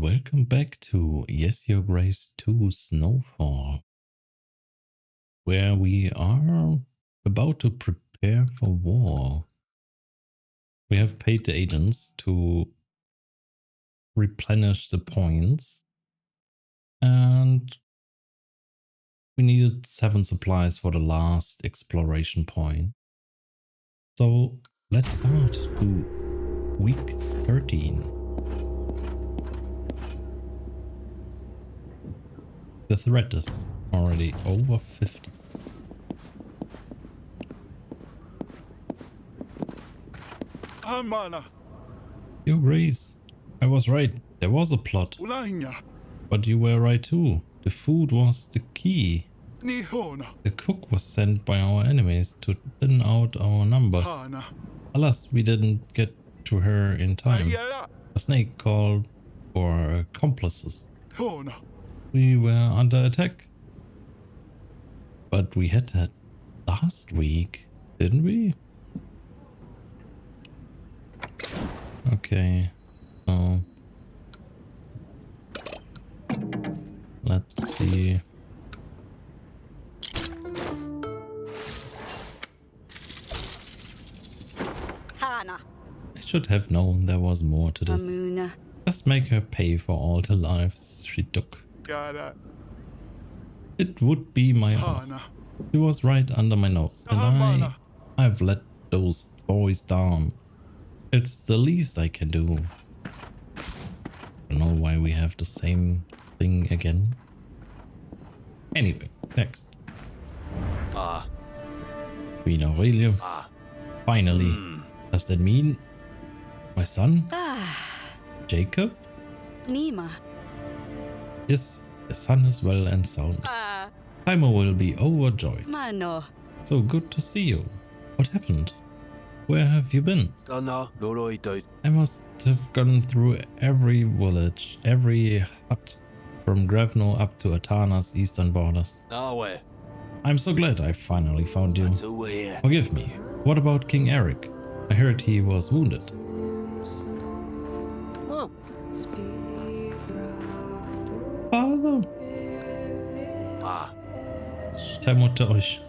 welcome back to Yes, Your Grace 2 Snowfall, where we are about to prepare for war. We have paid the agents to replenish the points, and we needed 7 supplies for the last exploration point. So let's start to week 13. The threat is already over 50. Your Grace, I was right. There was a plot. But you were right too. The food was the key. The cook was sent by our enemies to thin out our numbers. Alas, we didn't get to her in time. A snake called for accomplices. We were under attack. But we had that last week, didn't we? Okay. So let's see. I should have known there was more to this. Just make her pay for all the lives she took. It would be my honor. She was right under my nose, and I've let those boys down. It's the least I can do. I don't know why we have the same thing again. Anyway, next. Queen Aurelia. Finally. Does that mean my son? Jacob? Nima. Yes, the son is well and sound. Timer will be overjoyed. Mano. So good to see you. What happened? Where have you been? I must have gone through every village, every hut, from Grevno up to Atana's eastern borders. I'm so glad I finally found you. Forgive me. What about King Eric? I heard he was wounded. Father! Mutter euch.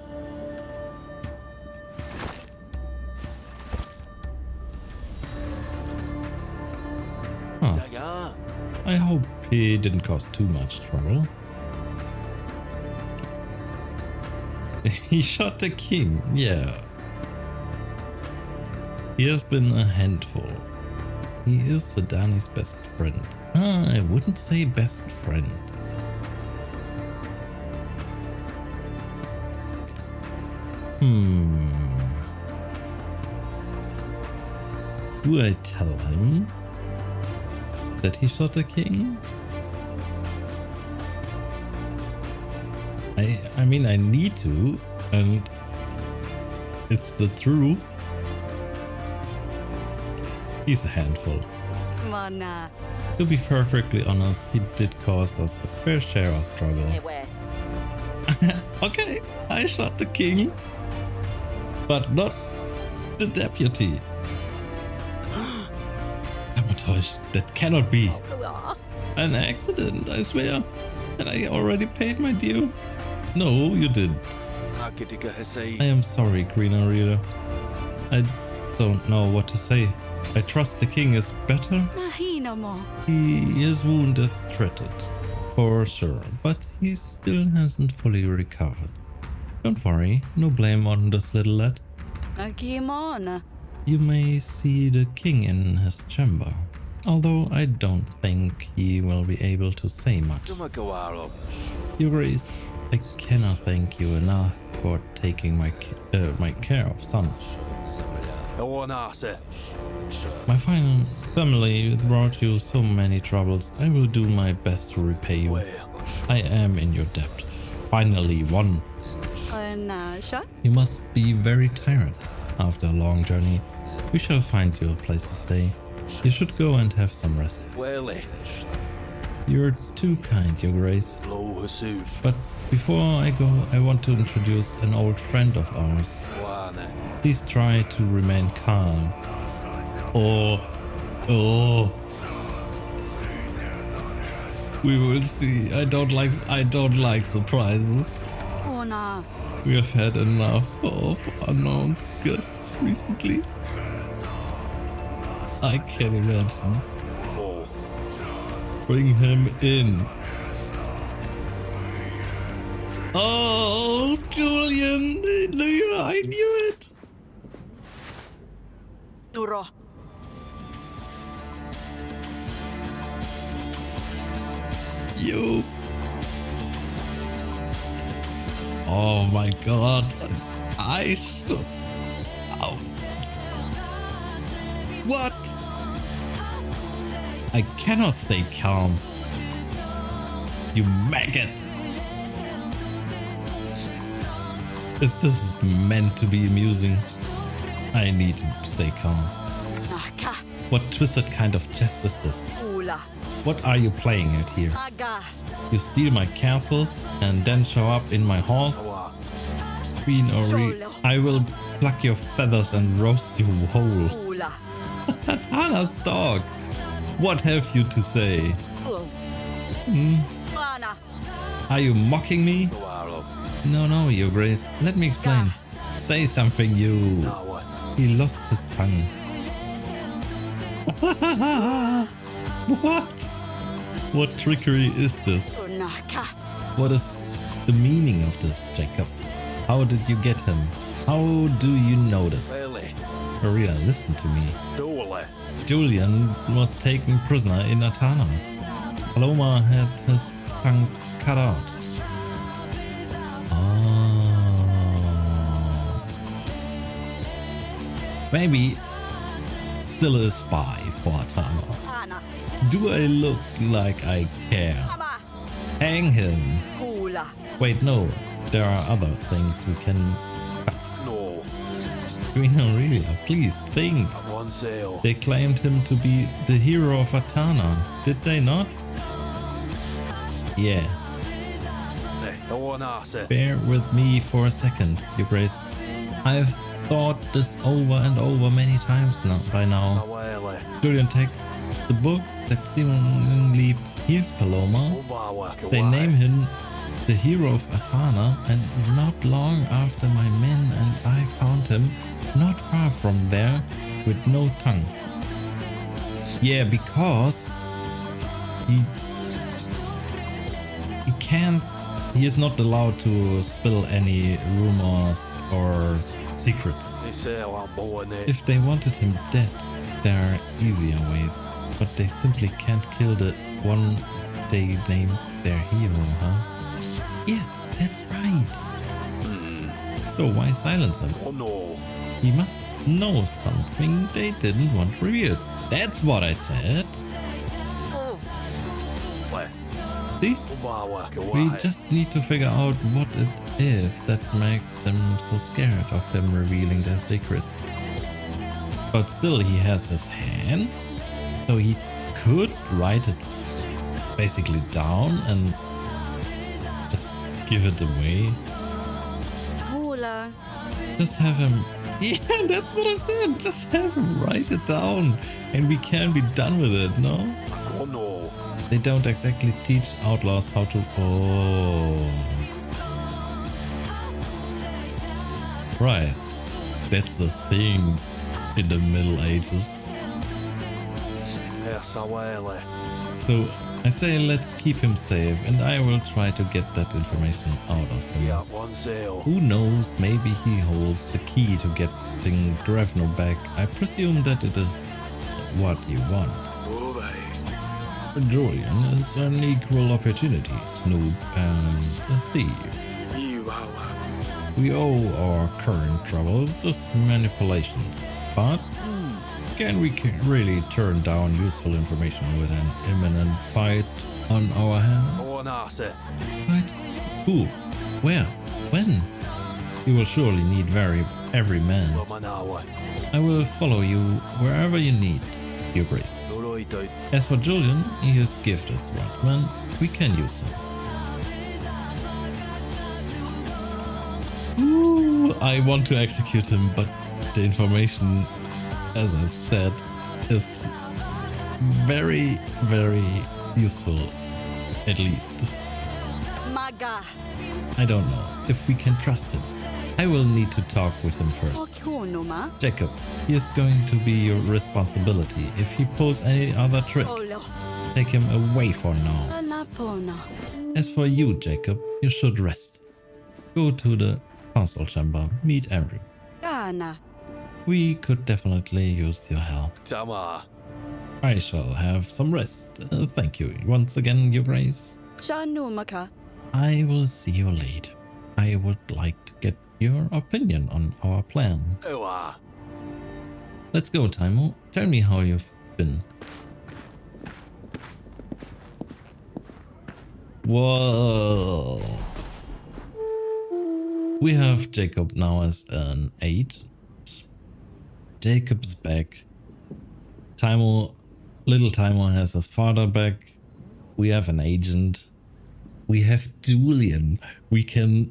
I hope he didn't cause too much trouble. He shot the king, yeah. He has been a handful. He is Sedani's best friend. I wouldn't say best friend. Do I tell him that he shot the king? I mean, I need to, and it's the truth. He's a handful. Mana. To be perfectly honest, he did cause us a fair share of trouble. Okay, I shot the king, but not the deputy. That cannot be. An accident, I swear. And I already paid my due. No, you didn't. I am sorry, Queen Aurelia. I don't know what to say. I trust the king is better. His wound is treated, for sure, but he still hasn't fully recovered. Don't worry, no blame on this little lad. You may see the king in his chamber, although I don't think he will be able to say much. Your Grace, I cannot thank you enough for taking my care of son. My family brought you so many troubles. I will do my best to repay you. I am in your debt. Finally won. You must be very tired after a long journey. We shall find you a place to stay. You should go and have some rest. You're too kind, Your Grace. But before I go, I want to introduce an old friend of ours. Please try to remain calm. We will see. I don't like surprises. Ona. We have had enough of unknown guests recently. I can imagine. Bring him in. Oh, Julian, I knew it. Nuro. You. Oh my God. I should. Oh. What? I cannot stay calm. You maggot. This is meant to be amusing. I need to stay calm. Naka. What twisted kind of jest is this? Ula. What are you playing at here? Aga. You steal my castle and then show up in my halls? Queen Ori, I will pluck your feathers and roast you whole. Ula. Tana's dog. What have you to say? Ana. Are you mocking me? No, Your Grace. Let me explain. Say something, you. He lost his tongue. What? What trickery is this? Naka. What is the meaning of this, Jacob? How did you get him? How do you know this? Maria, listen to me. Julian was taken prisoner in Atana. Paloma had his tongue cut out. Maybe still a spy for Atana. Ana. Do I look like I care? Ama. Hang him. Ula. Wait, no. There are other things we can cut. No. Queen Aurelia, please think. One sale. They claimed him to be the hero of Atana, did they not? Yeah. Bear with me for a second, Your Grace. I've thought this over and over many times by now. Julian, take the book that seemingly heals Paloma. They name him the hero of Atana, and not long after my men and I found him not far from there with no tongue. Yeah, because he is not allowed to spill any rumors or secrets. If they wanted him dead, there are easier ways, but they simply can't kill the one they named their hero, huh? Yeah, that's right. So why silence him? Oh no. He must know something they didn't want revealed. That's what I said. See? We just need to figure out what it is that makes them so scared of him revealing their secrets. But still, he has his hands, so he could write it basically down and just give it away. Ula. Just have him... Yeah, that's what I said. Just have him write it down and we can be done with it, no? Oh no. They don't exactly teach outlaws how to... Oh. Right. That's the thing in the Middle Ages. So I say let's keep him safe and I will try to get that information out of him. Who knows, maybe he holds the key to getting Grevno back. I presume that it is what you want. Julian is an equal opportunity snoop and a thief. We owe our current troubles to manipulations, but can we really turn down useful information with an imminent fight on our hands? Fight? Who? Where? When? You will surely need every man. I will follow you wherever you need, Your Grace. As for Julian, he is gifted swordsman. We can use him. Ooh, I want to execute him, but the information, as I said, is very, very useful. At least. Maga. I don't know if we can trust him. I will need to talk with him first. Okonoma. Jacob, he is going to be your responsibility. If he pulls any other trick, Olo. take him away for now. Anapona. As for you, Jacob, you should rest. Go to the council chamber, meet Andrew. Kana. We could definitely use your help. Tama. I shall have some rest. Thank you once again, Your Grace. Shanumaka. I will see you later. I would like to get your opinion on our plan. Ewa. Let's go, Taimo. Tell me how you've been. Whoa. We have Jacob now as an 8. Jacob's back. Little Taimo has his father back. We have an agent. We have Julian. We can...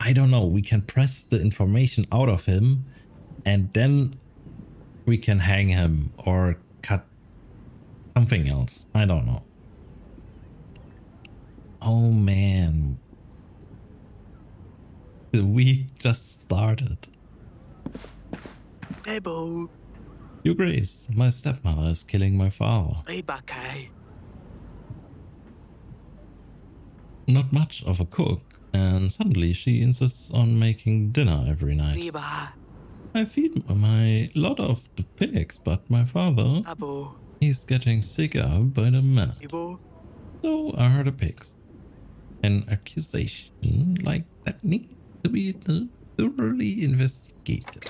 I don't know. We can press the information out of him and then we can hang him or cut something else. I don't know. Oh man. The week just started. Debo. Your Grace, my stepmother is killing my father. Ibake. Not much of a cook, and suddenly she insists on making dinner every night. Riba. I feed my lot of the pigs, but my father, Abu. he's getting sicker by the minute. Ibo. So are the pigs. An accusation like that needs to be thoroughly investigated.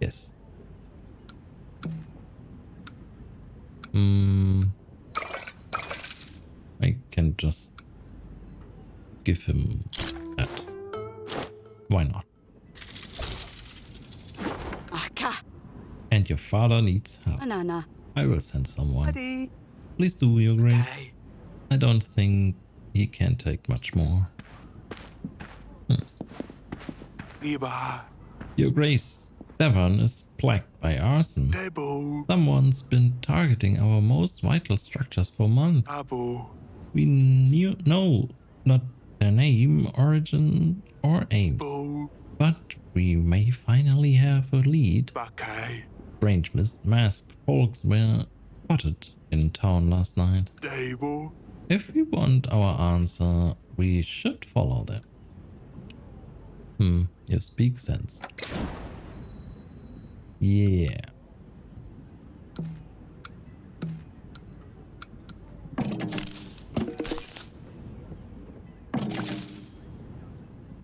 Yes. I can just give him that. Why not? Aka. And your father needs help. Anana. I will send someone. Adi. Please do, Your Grace. Okay. I don't think he can take much more. Riba. Your Grace, Devon is plagued by arson. Debo. Someone's been targeting our most vital structures for months. Abu. We know not their name, origin, or aims. Bo. But we may finally have a lead. Bake. Strange masked folks were spotted in town last night. Debo. If we want our answer, we should follow them. You speak sense. Yeah.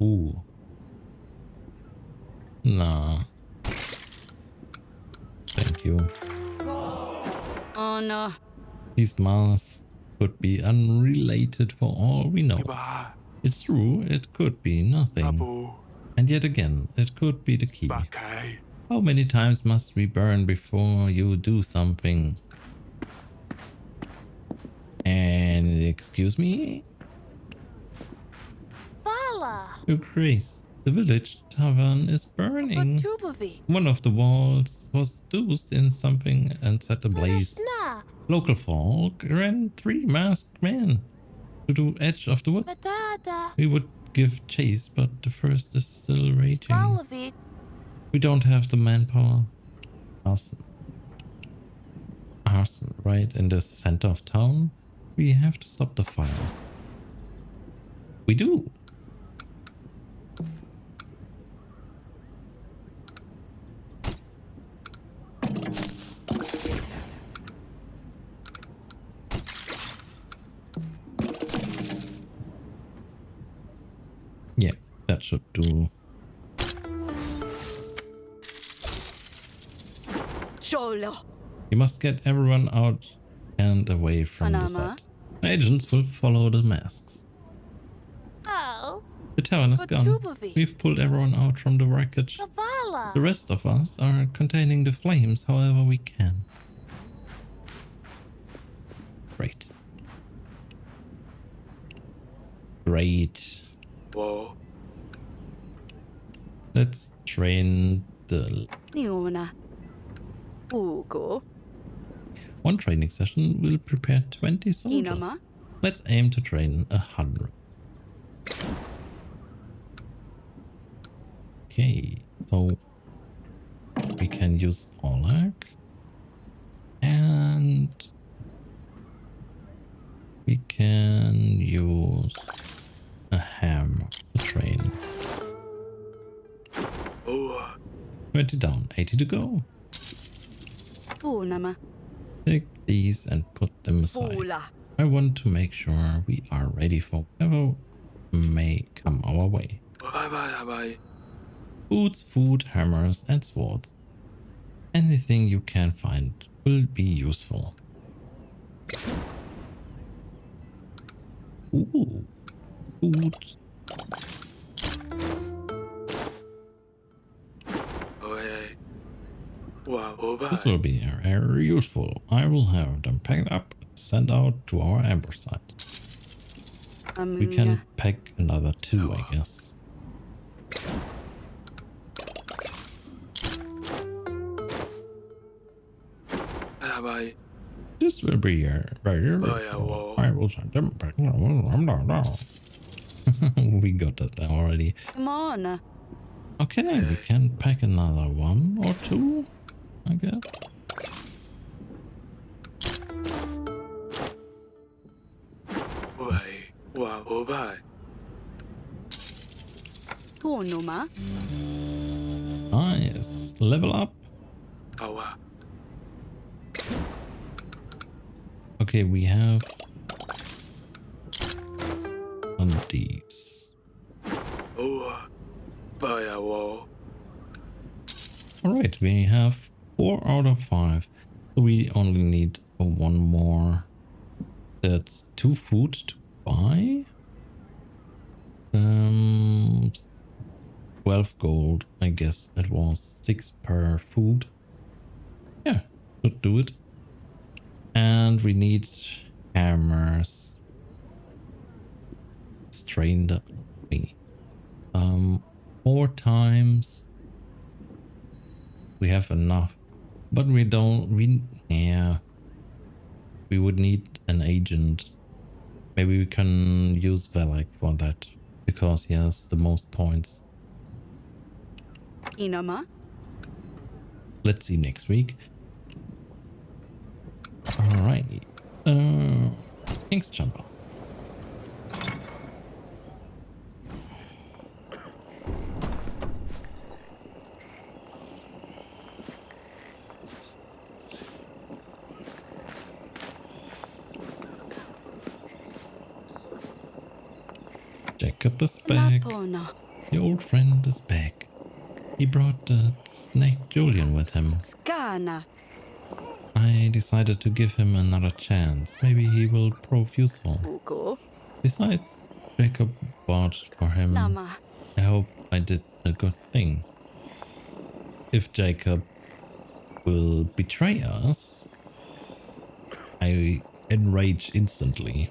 Ooh. Nah. Thank you. Oh no. These masks could be unrelated for all we know. Riba. It's true, it could be nothing. Abu. And yet again, it could be the key. Bake. How many times must we burn before you do something? And excuse me? Vala. Your Grace, the village tavern is burning. Tubovi. One of the walls was doused in something and set ablaze. Sna. Local folk ran 3 masked men to the edge of the wood. Matata. We would give chase, but the first is still raging. Valavi. We don't have the manpower. Arson right in the center of town. We have to stop the fire. We do. Yeah, that should do. Sholo. You must get everyone out and away from the Panama. set. Agents will follow the masks. Oh. The tavern is But gone. Tubovi. We've pulled everyone out from the wreckage. Vala. The rest of us are containing the flames however we can. Great. Great. Whoa. Let's train the... Niona. Ugo. One training session will prepare 20 soldiers. Inama. Let's aim to train 100. Okay, so we can use Oleg and we can use a ham to train. Oh. 20 down, 80 to go. Puunama. Take these and put them aside. Puula. I want to make sure we are ready for whatever may come our way. Bye. Boots, food, hammers, and swords. Anything you can find will be useful. Ooh, food. This will be very useful. I will have them packed up and sent out to our ambush site. We can pack another 2, I guess. This will be very useful. I will send them back. We got that already. Come on. Okay, we can pack another 1 or 2, I guess. Puunuma. Nice. Level up. Okay, we have on these. Alright, we have 4 out of 5. So we only need 1 more. That's 2 food to buy. 12 gold, I guess it was 6 per food. Yeah, should do it. And we need hammers. Strain the way. 4 times. We have enough, but we don't. Yeah, we would need an agent. Maybe we can use Velek for that because he has the most points. Inama. Let's see next week. Alright. Thanks, Jumbo. Jacob is back. The old friend is back. He brought the snake Julian with him. Skana. I decided to give him another chance. Maybe he will prove useful. Uko. Besides, Jacob vouched for him. Nama. I hope I did a good thing. If Jacob will betray us, I enrage instantly.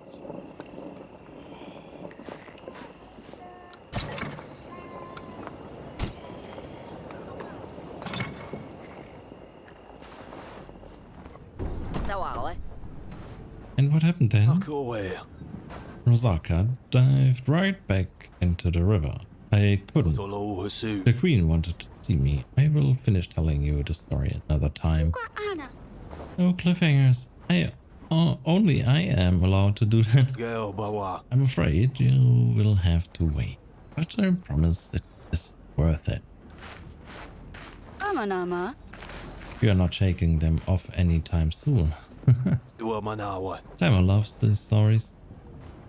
And what happened then? Rosaka dived right back into the river. I couldn't. The queen wanted to see me. I will finish telling you the story another time. No cliffhangers. Only I am allowed to do that. I'm afraid you will have to wait. But I promise it is worth it. Amanama. You are not shaking them off anytime soon. Thaelor loves these stories.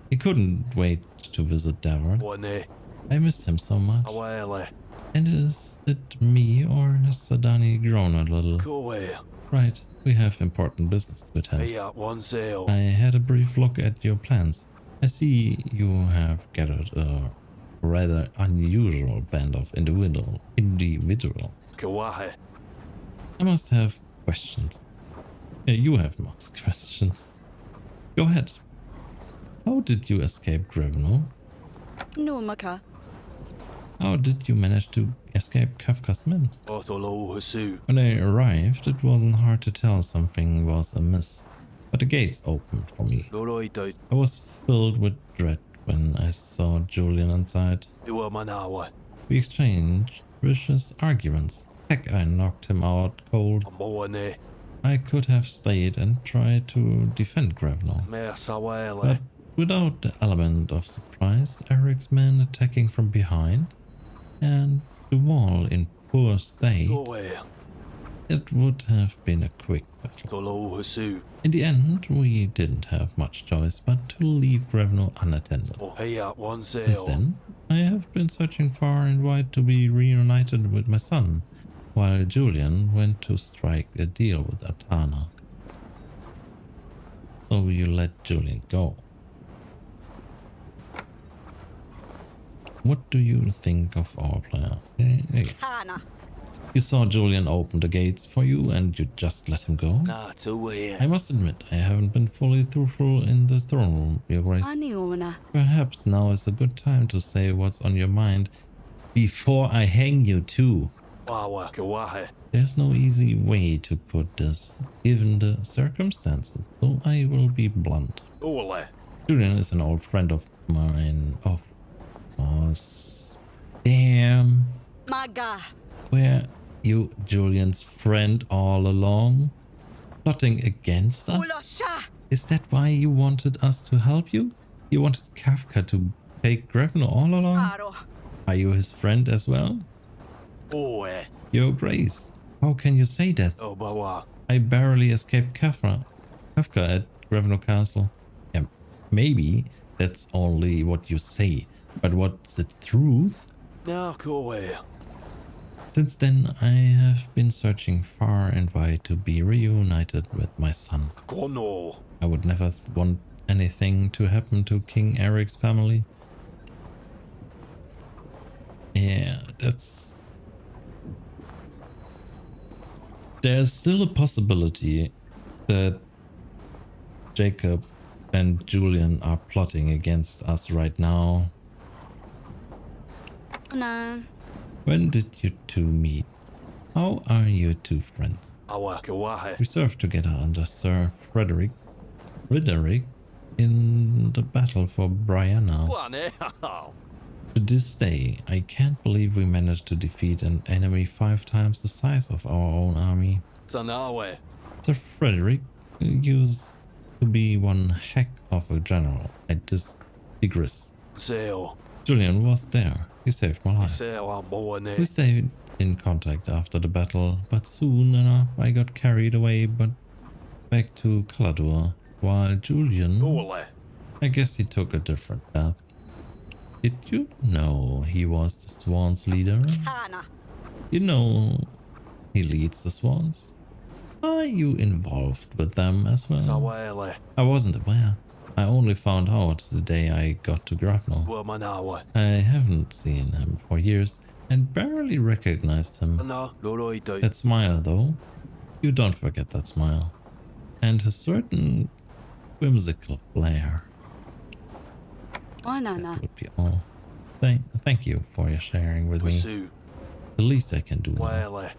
He couldn't wait to visit Davor. I missed him so much. And is it me or has Sadani grown a little? Right, we have important business to attend. I had a brief look at your plans. I see you have gathered a rather unusual band of individual. I must have questions. You have most questions. Go ahead. How did you escape Grevno? Numaka. How did you manage to escape Kafka's men? When I arrived, it wasn't hard to tell something was amiss, but the gates opened for me. I was filled with dread when I saw Julian inside. We exchanged vicious arguments. Heck, I knocked him out cold. I could have stayed and tried to defend Grevno, but without the element of surprise, Eric's men attacking from behind, and the wall in poor state, it would have been a quick battle. In the end, we didn't have much choice but to leave Grevno unattended. Since then, I have been searching far and wide to be reunited with my son, while Julian went to strike a deal with Atana. So you let Julian go. What do you think of our plan? Kana. You saw Julian open the gates for you and you just let him go? I must admit, I haven't been fully truthful in the throne room, Your Grace. Perhaps now is a good time to say what's on your mind before I hang you too. There's no easy way to put this, given the circumstances, so I will be blunt. Julian is an old friend of mine. Of course. Damn. Maga. Were you Julian's friend all along? Plotting against us? Is that why you wanted us to help you? You wanted Kafka to take Grevno all along? Are you his friend as well? Your Grace, how can you say that? I barely escaped Kafka at Grevno Castle. Yeah, maybe that's only what you say, but what's the truth? Since then, I have been searching far and wide to be reunited with my son. I would never want anything to happen to King Eric's family. Yeah, that's... There's still a possibility that Jacob and Julian are plotting against us right now. No. When did you two meet? How are you two friends? We served together under Sir Frederick in the battle for Brianna. To this day, I can't believe we managed to defeat an enemy 5 times the size of our own army. Sir Frederick used to be one heck of a general. I digress. Julian was there. He saved my life. We stayed in contact after the battle, but soon enough I got carried away back to Caladur, while Julian, I guess he took a different path. Did you know he was the Swans leader? Kana. You know he leads the Swans? Are you involved with them as well? I wasn't aware. I only found out the day I got to Grevno. I haven't seen him for years and barely recognized him. That smile though, you don't forget that smile. And a certain whimsical flair. That would be all. Thank you for your sharing with me. The least I can do now.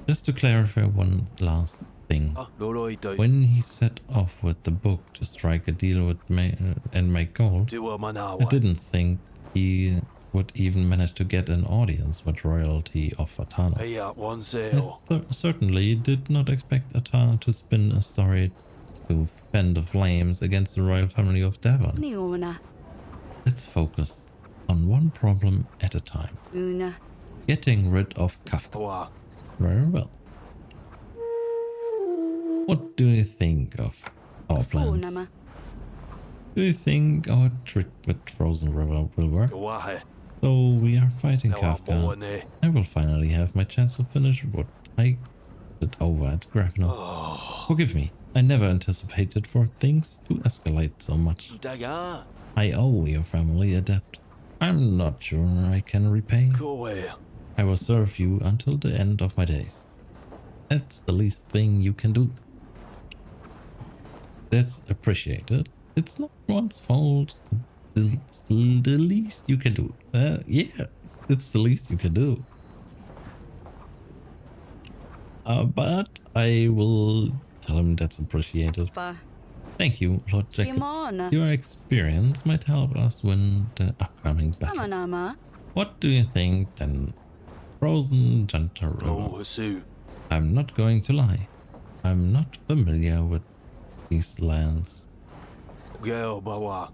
Just to clarify one last thing. When he set off with the book to strike a deal with me and make gold, I didn't think he would even manage to get an audience with royalty of Atana. I certainly did not expect Atana to spin a story to fend the flames against the royal family of Devon. Let's focus on one problem at a time. Getting rid of Kafka. Very well. What do you think of our plans? Do you think our trick with Frozen River will work? So we are fighting Kafka. I will finally have my chance to finish what I did over at Grevno. Forgive me, I never anticipated for things to escalate so much. I owe your family a debt. I'm not sure I can repay. I will serve you until the end of my days. That's the least thing you can do. That's appreciated. It's not one's fault. The least you can do. Yeah. It's the least you can do. But I will tell him that's appreciated. Pa. Thank you, Lord Jacob. Kimona. Your experience might help us win the upcoming battle. Amanama. What do you think then? Frozen Gentle River. Oh, Hasu. I'm not going to lie. I'm not familiar with these lands. Geo Bawa.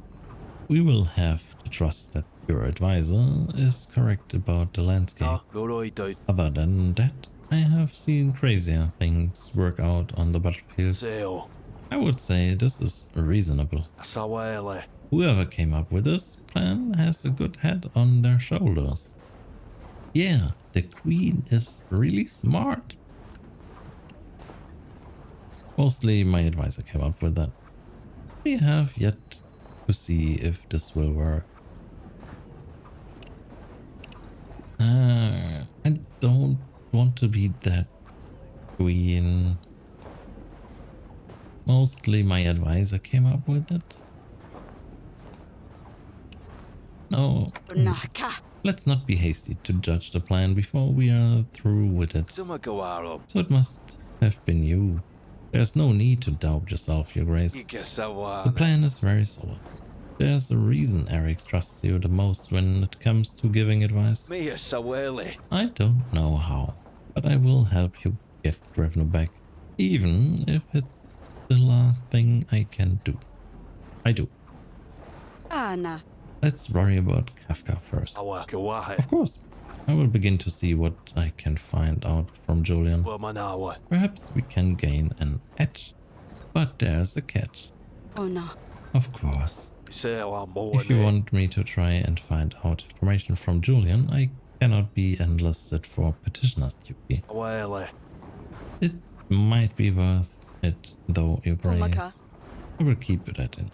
We will have to trust that your advisor is correct about the landscape. Ah, Loroi Doit. Other than that, I have seen crazier things work out on the battlefield. Seo. I would say this is reasonable. Sawele. Whoever came up with this plan has a good head on their shoulders. Yeah, the queen is really smart. Mostly my advisor came up with that. We have yet to see if this will work. I don't want to be that queen. Mostly my advisor came up with it. No, Naka. let's not be hasty to judge the plan before we are through with it. Sumakawaro. So it must have been you. There's no need to doubt yourself, Your Grace. The Ikasawa. plan is very solid. There's a reason Eric trusts you the most when it comes to giving advice. Mia Sawele. I don't know how, but I will help you get Drevno back, even if it's the last thing I can do. I do. Ana. Let's worry about Kafka first. Awakawahe. Of course. I will begin to see what I can find out from Julian. Wamanawa. Perhaps we can gain an edge. But there's a catch. Ona. Of course. Sewa If you Moane. want me to try and find out information from Julian, I cannot be enlisted for petitioner's duty. Awele. It might be worth it, though, Your Tomaka. Grace. I will keep that in.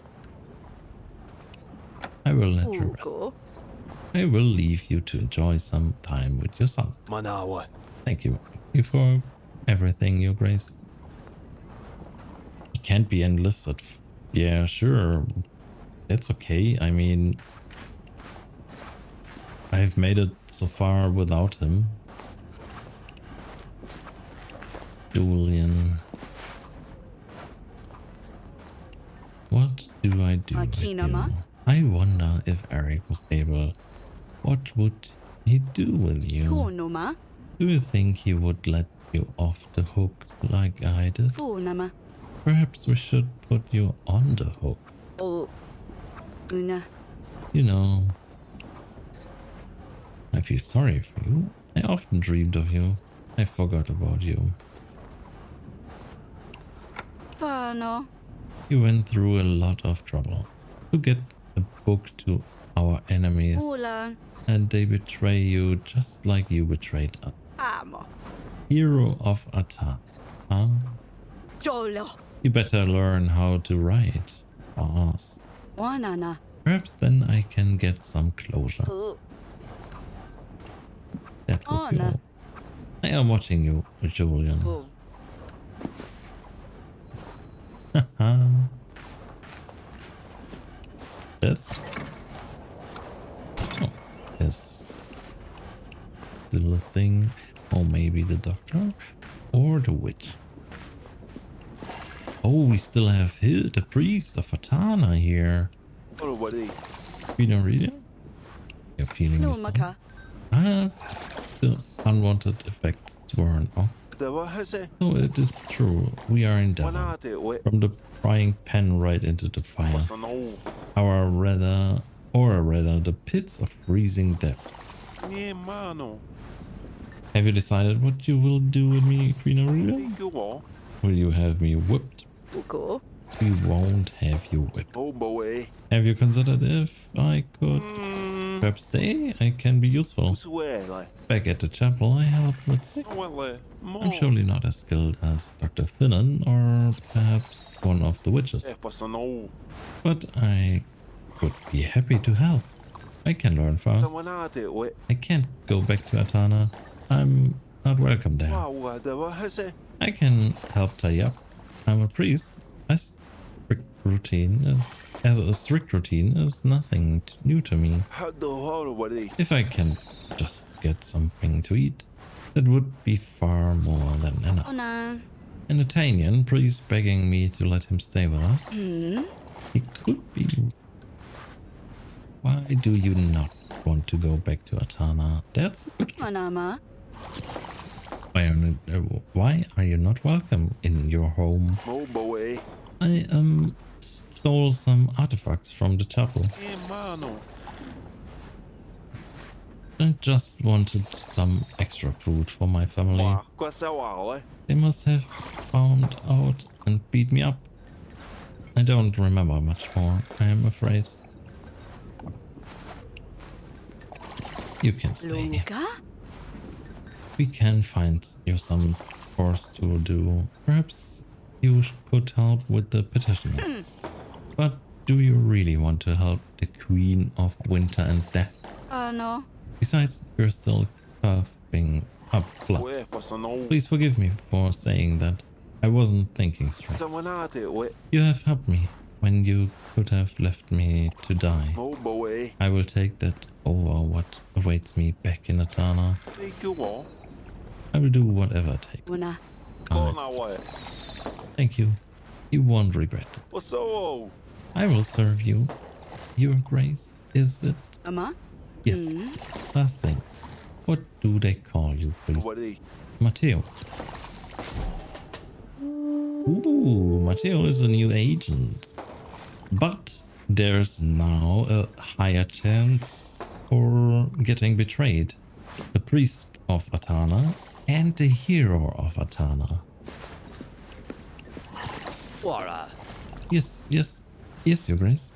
I will let you rest. Ugo. I will leave you to enjoy some time with your son. Manawa. Thank you. Thank you for everything, Your Grace. He can't be enlisted. Yeah, sure. That's okay. I mean, I've made it so far without him. Julian. What do I do with you? Akinama? I wonder if Eric was able. What would he do with you? Konoma. Do you think he would let you off the hook like I did? Funama. Perhaps we should put you on the hook. O. Una. You know, I feel sorry for you. I often dreamed of you. I forgot about you. Pano. You went through a lot of trouble to get a book to our enemies, Ulan. and they betray you just like you betrayed us. Amo. Hero of Ata. Huh? Jolo. You better learn how to write fast. Wanana. Perhaps then I can get some closure. U. That would be Anna. all. I am watching you, Julian. U. That's... Oh, yes. The little thing. Or maybe the doctor. Or the witch. Oh, we still have the priest of Atana here. Already. Feeling reading? You're feeling No yourself? maka. The unwanted effects worn off. The what has it? So it is true. We are in Devon. Wanade. From the frying pan right into the fire. Wasano. Or rather, the pits of freezing depth. Nye mano. Have you decided what you will do with me, Queen Aurelia? Go Will you have me whipped? Ugo. We won't have you whipped. Oh boy. Have you considered if I could perhaps stay? I can be useful. Suele. Back at the chapel, I help with sick. Well, I'm surely not as skilled as Dr. Finnan or perhaps one of the witches, Wasano. but I would be happy to help. I can learn The fast. wanade. I can't go back to Atana. I'm not welcome there. Wow, the what has it? I can help tie up. I'm a priest. My strict routine is as a strict routine is nothing new to me. Already. If I can just get something to eat, that would be far more than enough. Ona. An Italian priest begging me to let him stay with us. He could be. Why do you not want to go back to Atana? That's Manama. why are you not welcome in your home? Mo boy. I stole some artifacts from the chapel. Mano. I just wanted some extra food for my family. Quasawale. They must have found out and beat me up. I don't remember much more, I am afraid. You can stay. Luca? We can find you some chores to do. Perhaps you could help with the petitions. But do you really want to help the Queen of Winter and Death? No. Besides, you're still coughing up blood. Please forgive me for saying that. I wasn't thinking straight. You have helped me when you could have left me to die. I will take that over what awaits me back in Atana. I will do whatever it takes. Thank you. You won't regret it. I will serve you. Your grace, is it? Ama? Yes. Last thing. What do they call you, please? Matteo. Ooh, Matteo is a new agent. But there's now a higher chance for getting betrayed. The priest of Atana and the hero of Atana. Yes, your grace.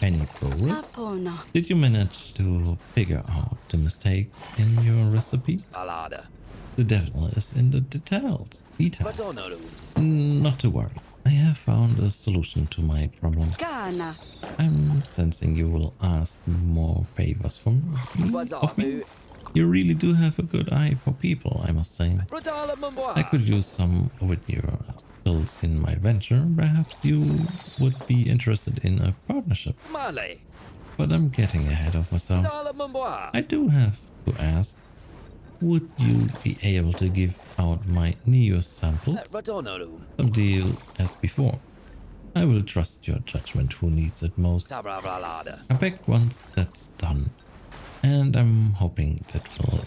Any progress? Apona. Did you manage to figure out the mistakes in your recipe? The devil is in the details. Not to worry. I have found a solution to my problems. Kana. I'm sensing you will ask more favors from me. You really do have a good eye for people, I must say. I could use some with your skills in my venture. Perhaps you would be interested in a partnership. But I'm getting ahead of myself. I do have to ask, would you be able to give out my Neo samples? Some deal as before. I will trust your judgment who needs it most. I'm back once that's done. And I'm hoping that will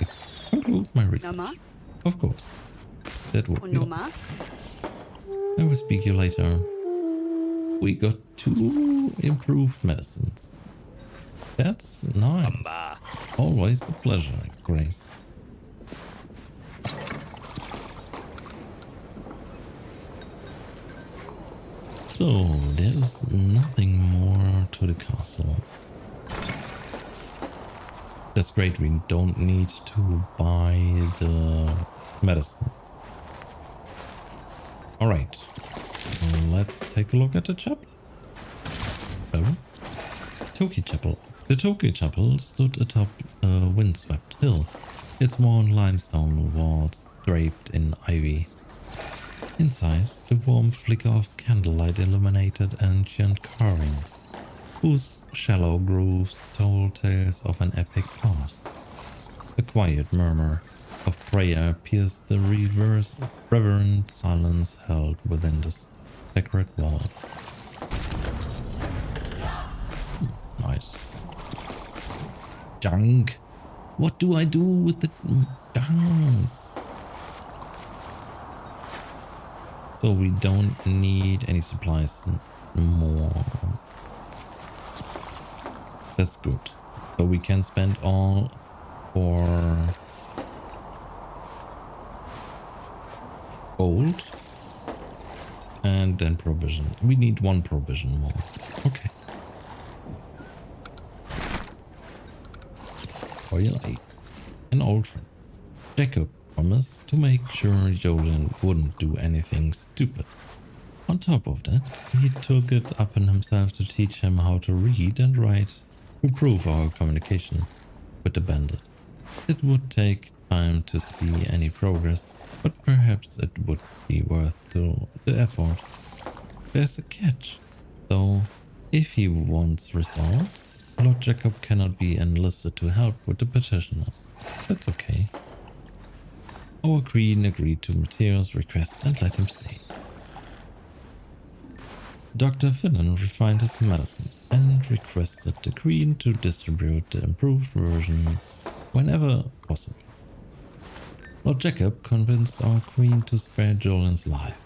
conclude my research. Of course. That would be all. I will speak you later. We got 2 improved medicines. That's nice. Always a pleasure, Grace. So, there's nothing more to the castle. That's great, we don't need to buy the medicine. Alright, let's take a look at the chapel. Oh, Toki Chapel. The Toki Chapel stood atop a windswept hill, its worn limestone walls draped in ivy. Inside, the warm flicker of candlelight illuminated ancient carvings, whose shallow grooves told tales of an epic past. A quiet murmur of prayer pierced the reverent silence held within the sacred wall. Nice. Junk! What do I do with the junk? So we don't need any supplies more. That's good. So we can spend all for gold and then provision. We need 1 provision more. Okay. Oil 8. An old friend. Jacob promised to make sure Jolien wouldn't do anything stupid. On top of that, he took it upon himself to teach him how to read and write, to improve our communication with the bandit. It would take time to see any progress, but perhaps it would be worth the effort. There's a catch, though. If he wants results, Lord Jacob cannot be enlisted to help with the petitioners. That's okay. Our queen agreed to Matteo's request and let him stay. Dr. Finnan refined his medicine and requested the queen to distribute the improved version whenever possible. Lord Jacob convinced our queen to spare Julian's life.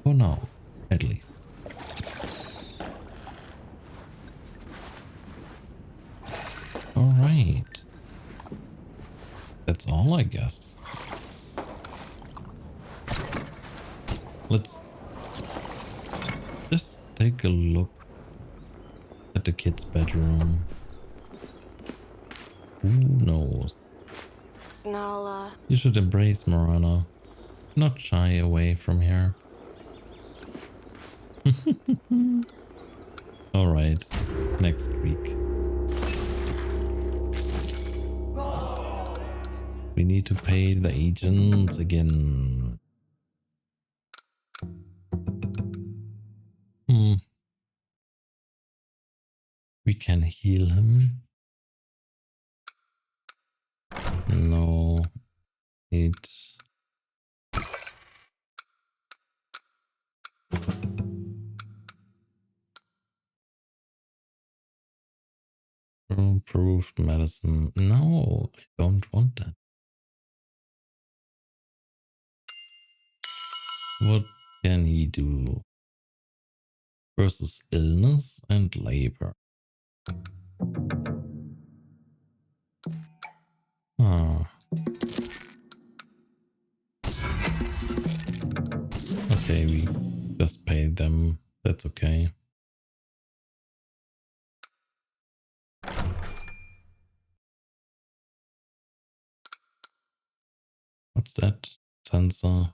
For now, at least. Alright. That's all, I guess. Let's just take a look at the kid's bedroom. Who knows? Snala. You should embrace Morana. Not shy away from here. Alright. Next week. We need to pay the agents again. We can heal him. No. It's improved medicine. No, I don't want that. What can he do? Versus illness and labor. Ah. Okay, we just paid them. That's okay. What's that? Sensor.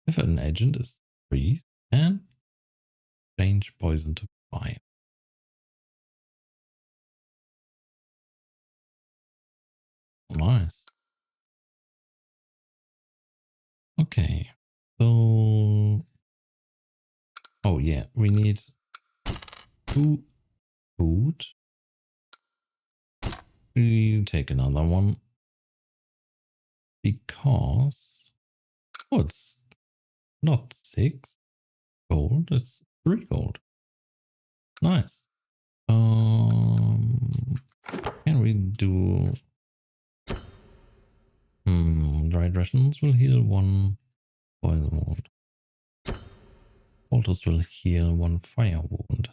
If an agent is freeze, and change poison to fire. Nice. Okay. So, oh yeah, we need 2 food. We take another one because it's not 6 gold, it's 3 gold. Nice. Can we do dried rations will heal 1 poison wound. Bolters will heal 1 fire wound.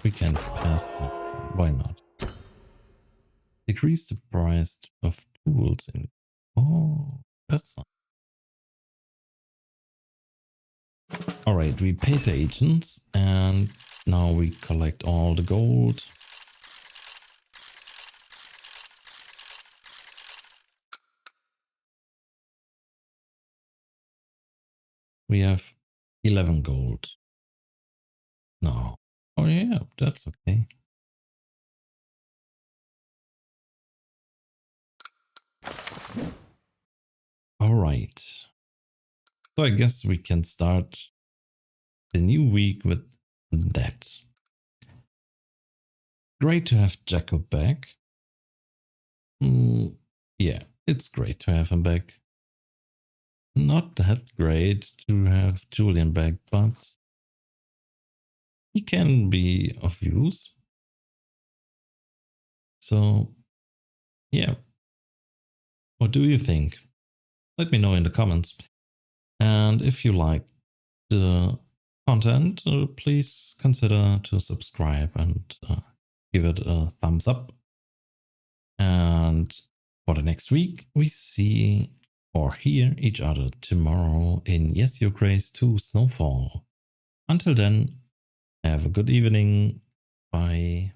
We can pass them. Why not? Decrease the price of tools in. Oh, that's not. Alright, we paid the agents and now we collect all the gold. We have 11 gold. No. Oh yeah, that's okay. Alright. So I guess we can start the new week with that. Great to have Jacob back. Yeah, it's great to have him back. Not that great to have Julian back, but he can be of use. So, yeah. What do you think? Let me know in the comments. And if you like the content, please consider to subscribe and give it a thumbs up. And for the next week, we see or hear each other tomorrow in Yes Your Grace 2 Snowfall. Until then, have a good evening. Bye.